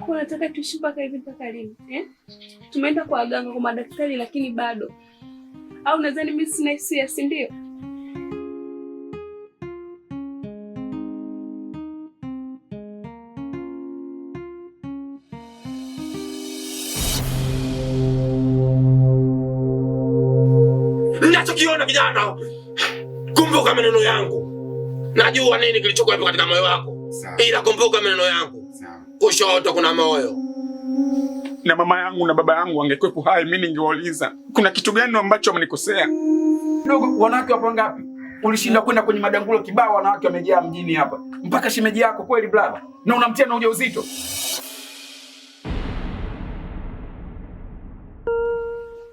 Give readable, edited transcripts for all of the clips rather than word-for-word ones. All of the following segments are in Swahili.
Kwa nataka tuishi mpaka hivi mpaka lini? Tumeenda kwa waganga, kwa madaktari, lakini bado. Au nadhani mimi sina hisia, si ndio? Ninachokiona kijana, kumbuka maneno yangu. Najua nini kilichokuwa katika moyo wako. Ila kumbuka maneno yangu. Kushoto kuna moyo. Na mama yangu na baba yangu wangekuwepo hai, mimi ningewauliza kuna kitu gani ambacho wamenikosea. Dogo, wanawake wapo ngapi? Ulishinda kwenda kwenye madangulo kibao, wanawake wamejaa mjini hapa. Mpaka shemeji yako kweli brother. Na unamtia na ujauzito.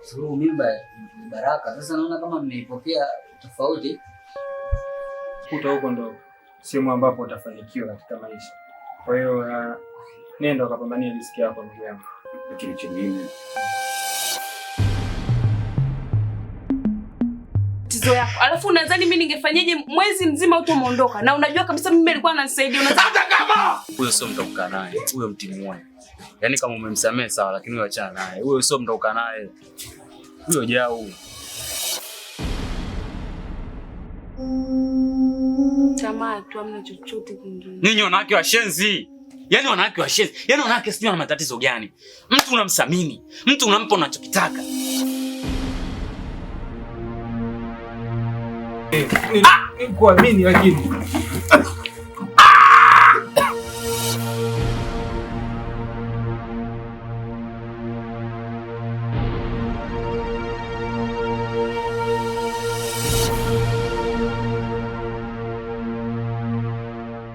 Suru mimba ni baraka. Sasa naona kama mmeipokea tofauti. Kuta huko ndo sehemu ambapo utafanikiwa katika maisha. Kwa hiyo nenda ukapambania riziki yako ndugu yangu. Lakini chingine Tizo yako. Alafu unadhani mimi ningefanyaje mwezi mzima utomondoka? Na unajua kabisa mimi alikuwa ananisaidia. Hata kama huyo sio mtakukaa naye, huyo mtimuone. Yaani kama umemsamehe sawa, lakini wewe achana naye. Huyo sio mtakukaa naye. Huyo jao. Tamaa tu, hamna chochote kingine. Ninyi wanawake washenzi. Yaani wanawake washenzi. Yaani wanawake sio na matatizo gani? Mtu unamsamini, mtu unampa unachokitaka. Kuamini lakini